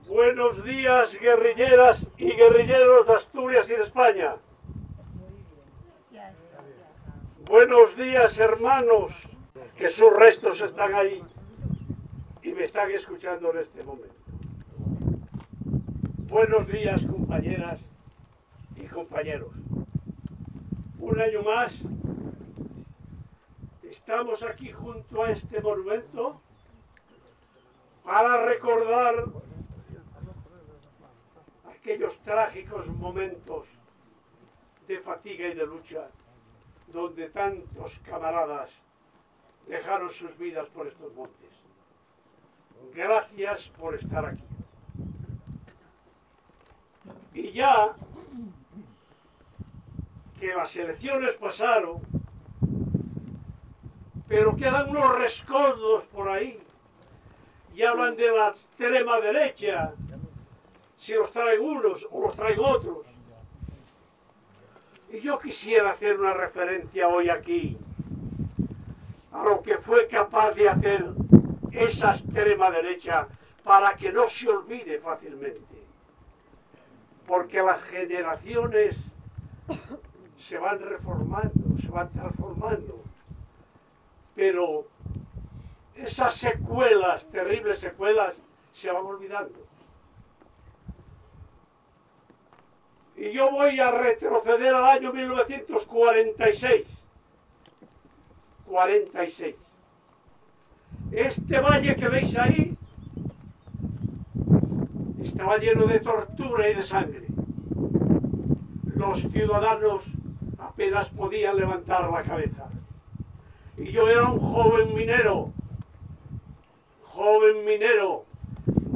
Buenos días, guerrilleras y guerrilleros de Asturias y de España. Buenos días, hermanos, que sus restos están ahí y me están escuchando en este momento. Buenos días, compañeras y compañeros. Un año más estamos aquí junto a este monumento para recordar aquellos trágicos momentos de fatiga y de lucha donde tantos camaradas dejaron sus vidas por estos montes. Gracias por estar aquí. Y ya que las elecciones pasaron, pero quedan unos rescoldos por ahí y hablan de la extrema derecha, si los traen unos o los traen otros. Y yo quisiera hacer una referencia hoy aquí a lo que fue capaz de hacer esa extrema derecha para que no se olvide fácilmente. Porque las generaciones se van reformando, se van transformando. Pero esas secuelas, terribles secuelas, se van olvidando. Y yo voy a retroceder al año 1946. 46. Este valle que veis ahí estaba lleno de tortura y de sangre. Los ciudadanos apenas podían levantar la cabeza. Y yo era un joven minero,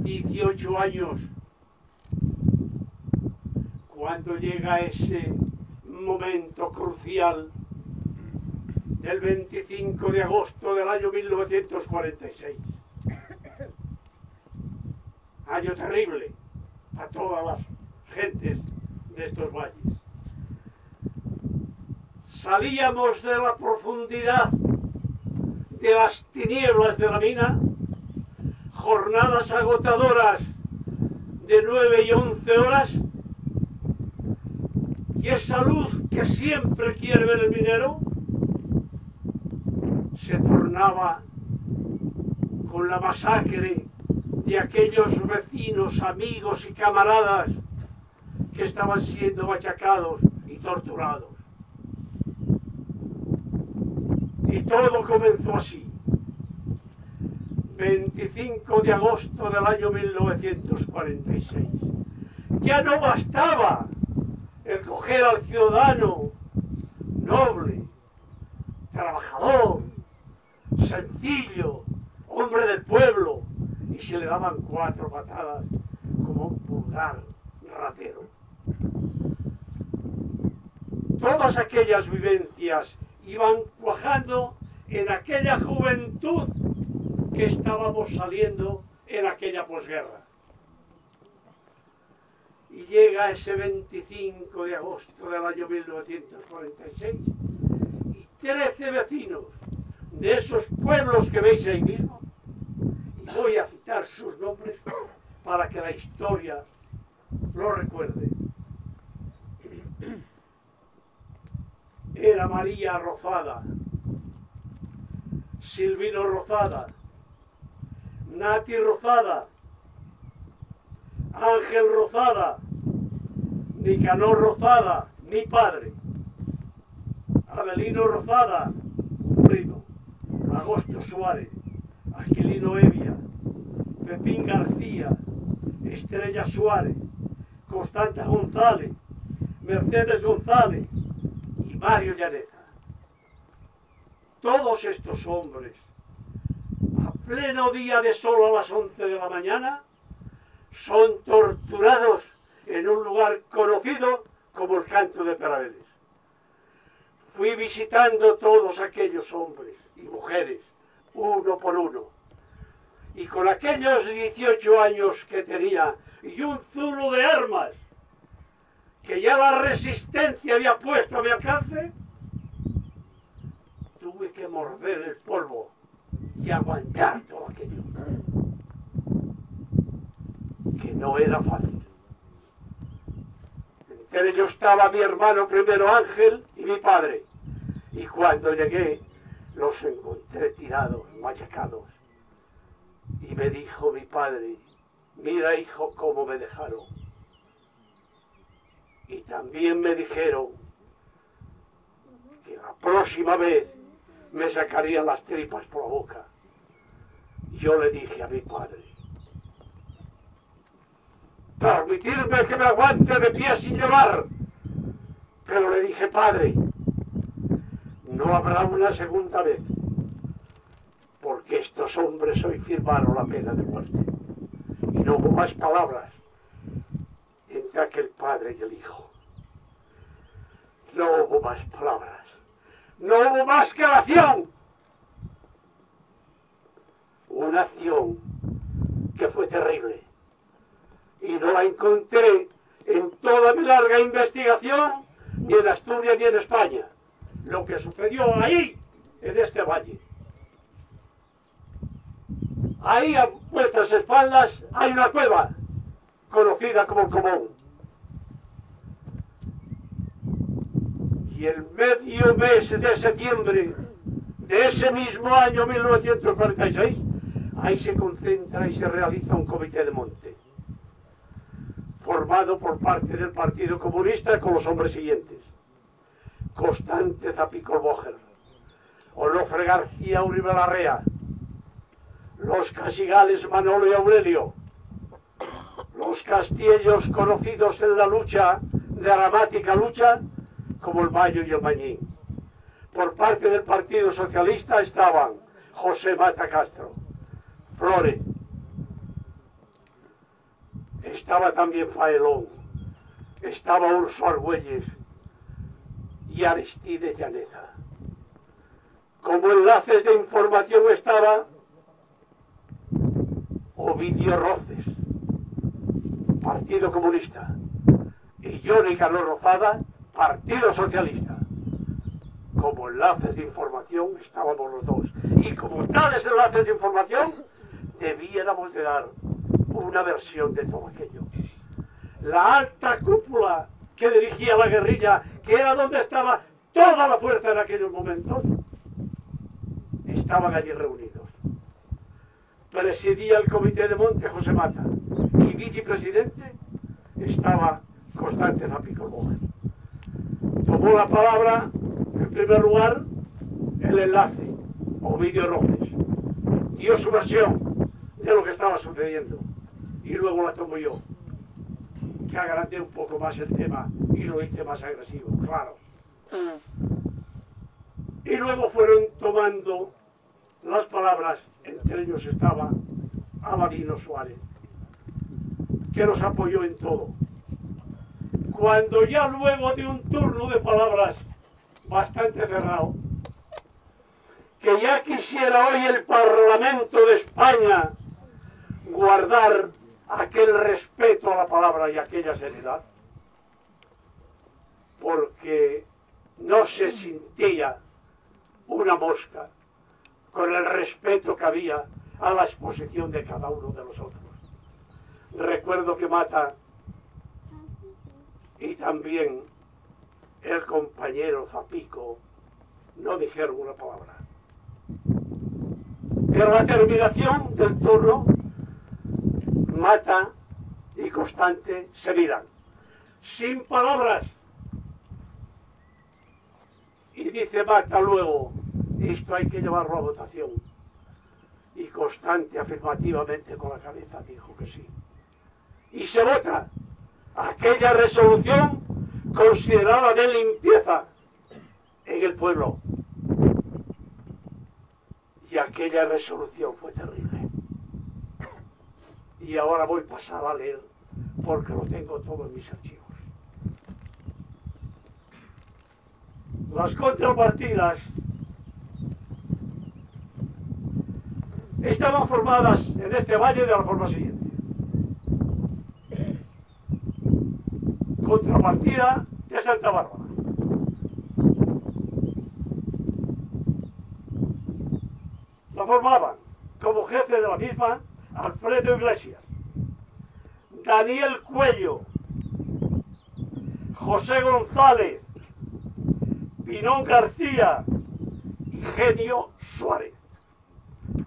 18 años. Cuando llega ese momento crucial del 25 de agosto del año 1946. Año terrible a todas las gentes de estos valles. Salíamos de la profundidad de las tinieblas de la mina, jornadas agotadoras de 9 y 11 horas, y esa luz que siempre quiere ver el minero se tornaba con la masacre de aquellos vecinos, amigos y camaradas que estaban siendo machacados y torturados. Y todo comenzó así. 25 de agosto del año 1946. Ya no bastaba el coger al ciudadano noble, trabajador, sencillo, hombre del pueblo, y se le daban 4 patadas como un pulgar ratero. Todas aquellas vivencias iban cuajando en aquella juventud que estábamos saliendo en aquella posguerra. Y llega ese 25 de agosto del año 1946 y 13 vecinos de esos pueblos que veis ahí mismo, y voy a citar sus nombres para que la historia lo recuerde. Era María Rozada, Silvino Rozada, Nati Rozada, Ángel Rozada, Nicanor Rozada, mi padre, Adelino Rozada, primo, Agosto Suárez, Aquilino Evia, Pepín García, Estrella Suárez, Constanza González, Mercedes González y Mario Llaneza. Todos estos hombres, a pleno día de sol a las 11 de la mañana, son torturados en un lugar conocido como el Canto de Peraveles. fui visitando todos aquellos hombres y mujeres, uno por uno. Y con aquellos 18 años que tenía y un zulo de armas que ya la resistencia había puesto a mi alcance, tuve que morder el polvo y aguantar todo aquello, que no era fácil. Entre ellos estaba mi hermano primero Ángel y mi padre, y cuando llegué los encontré tirados, machacados, y me dijo mi padre: mira, hijo, cómo me dejaron. Y también me dijeron que la próxima vez me sacarían las tripas por la boca. Yo le dije a mi padre: permitirme que me aguante de pie sin llorar. Pero le dije: padre, no habrá una segunda vez, porque estos hombres hoy firmaron la pena de muerte. Y no hubo más palabras entre aquel padre y el hijo. No hubo más palabras. No hubo más que la acción. Una acción que fue terrible. Y no la encontré en toda mi larga investigación, ni en Asturias ni en España. Lo que sucedió ahí, en este valle. Ahí, a vuestras espaldas, hay una cueva, conocida como el Común. Y el medio mes de septiembre de ese mismo año 1946, ahí se concentra y se realiza un comité de monte, formado por parte del Partido Comunista con los hombres siguientes: Constante Zapicol-Boger, Onofre García Uribe Larrea, los casigales Manolo y Aurelio, los castillos conocidos en la lucha, de dramática lucha, como el Mayo y el Mañín. Por parte del Partido Socialista estaban José Mata Castro, Flores, estaba también Faelón, estaba Urso Argüelles y Aristides Llaneza. Como enlaces de información estaba Ovidio Roces, Partido Comunista, y yo, Nicanor Rozada, Partido Socialista. Como enlaces de información estábamos los dos, y como tales enlaces de información debiéramos de dar una versión de todo aquello. La alta cúpula que dirigía la guerrilla, que era donde estaba toda la fuerza en aquellos momentos, estaban allí reunidos. Presidía el comité de monte José Mata, y vicepresidente estaba Constante Zapicol-Boger. Tomó la palabra, en primer lugar, el enlace, Ovidio Roces. Dio su versión de lo que estaba sucediendo, y luego la tomo yo, que agrandé un poco más el tema y lo hice más agresivo, claro. Y luego fueron tomando las palabras, entre ellos estaba Aladino Suárez, que nos apoyó en todo. Cuando ya luego de un turno de palabras bastante cerrado, que ya quisiera hoy el Parlamento de España guardar aquel respeto a la palabra y aquella seriedad, porque no se sentía una mosca con el respeto que había a la exposición de cada uno de los otros. Recuerdo que Mata y también el compañero Zapico no dijeron una palabra. Pero la terminación del turno, Mata y Constante se miran, sin palabras. Y dice Mata luego: esto hay que llevarlo a votación. Y Constante afirmativamente con la cabeza dijo que sí. Y se vota aquella resolución considerada de limpieza en el pueblo. Y aquella resolución fue terrible. Y ahora voy a pasar a leer, porque lo tengo todo en mis archivos. Las contrapartidas estaban formadas en este valle de la forma siguiente. Contrapartida de Santa Bárbara. La formaban como jefe de la misma Alfredo Iglesias, Daniel Cuello, José González, Pinón García y Genio Suárez.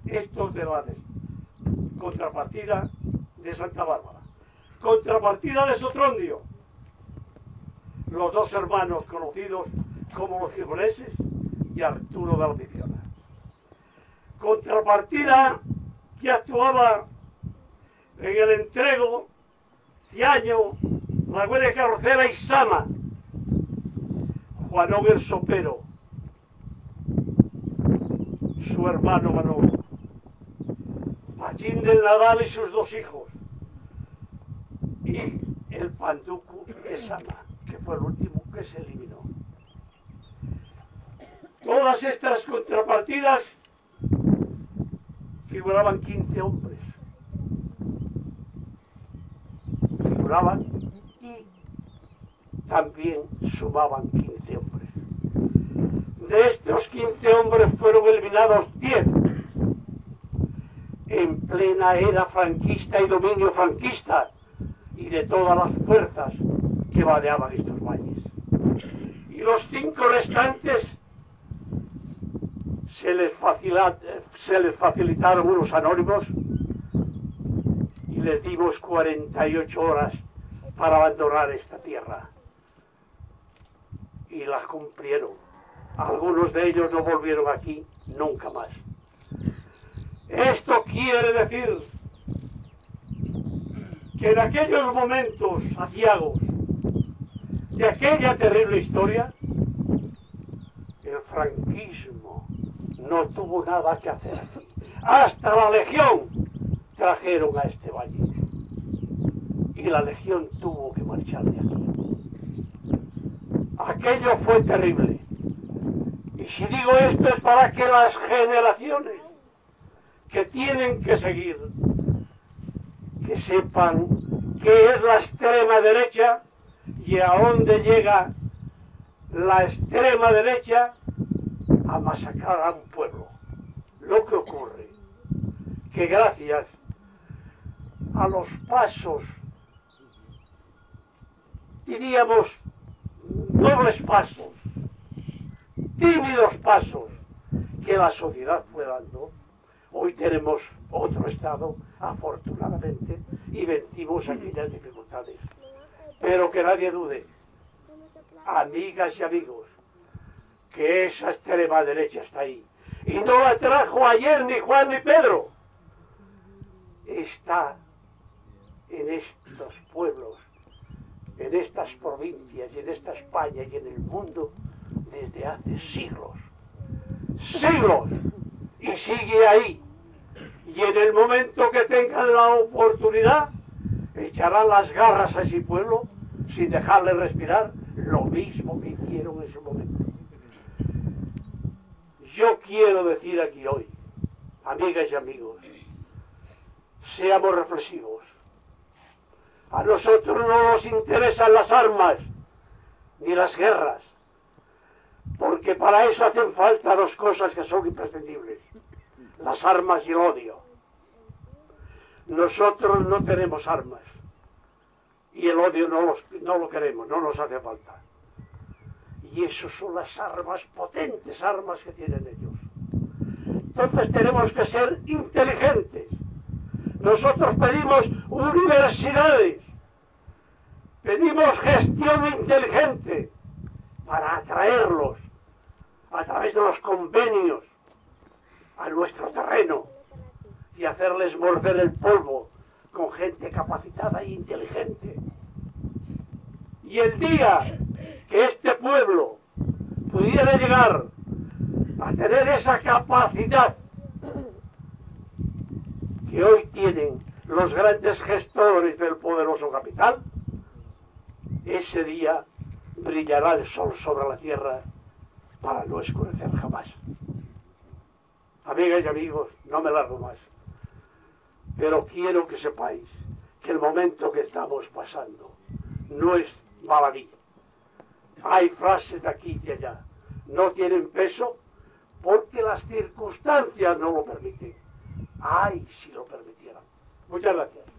Estos de la contrapartida de Santa Bárbara. Contrapartida de Sotrondio, los dos hermanos conocidos como los gijoneses y Arturo de Alpiciona. Contrapartida que actuaba en el Entrego, Ciaño, La Güera Carrocera y Sama, Juanón el Sopero, su hermano Manolo, Pachín del Nadal y sus dos hijos, y el Panducu de Sama, que fue el último que se eliminó. Todas estas contrapartidas figuraban 15 hombres. Figuraban y también sumaban 15 hombres. De estos 15 hombres fueron eliminados 10 en plena era franquista y dominio franquista y de todas las fuerzas que vadeaban estos valles. Y los 5 restantes se les facilitaron unos anónimos y les dimos 48 horas para abandonar esta tierra. Y las cumplieron. Algunos de ellos no volvieron aquí nunca más. Esto quiere decir que en aquellos momentos aciagos de aquella terrible historia, el franquismo no tuvo nada que hacer aquí. Hasta la Legión trajeron a este valle. Y la Legión tuvo que marchar de aquí. Aquello fue terrible. Y si digo esto es para que las generaciones que tienen que seguir, que sepan qué es la extrema derecha y a dónde llega la extrema derecha a masacrar a un pueblo. Lo que ocurre, que gracias a los pasos, diríamos, dobles pasos, tímidos pasos que la sociedad fue dando, hoy tenemos otro Estado, afortunadamente, y vencimos aquellas dificultades. Pero que nadie dude, amigas y amigos, que esa extrema derecha está ahí. Y no la trajo ayer ni Juan ni Pedro. Está en estos pueblos, en estas provincias y en esta España y en el mundo desde hace siglos. ¡Siglos! Y sigue ahí. Y en el momento que tengan la oportunidad, echarán las garras a ese pueblo sin dejarle respirar, lo mismo que hicieron en su momento. Yo quiero decir aquí hoy, amigas y amigos, seamos reflexivos. A nosotros no nos interesan las armas ni las guerras, porque para eso hacen falta dos cosas que son imprescindibles: las armas y el odio. Nosotros no tenemos armas y el odio no lo queremos, no nos hace falta. Y esas son las armas, potentes armas que tienen ellos. Entonces tenemos que ser inteligentes. Nosotros pedimos universidades, pedimos gestión inteligente para atraerlos a través de los convenios a nuestro terreno y hacerles morder el polvo con gente capacitada e inteligente. Y el día que este pueblo pudiera llegar a tener esa capacidad que hoy tienen los grandes gestores del poderoso capital, ese día brillará el sol sobre la tierra para no escurecer jamás. Amigas y amigos, no me largo más, pero quiero que sepáis que el momento que estamos pasando no es baladí. Hay frases de aquí y de allá, no tienen peso porque las circunstancias no lo permiten. Ay, si lo permitieran. Muchas gracias.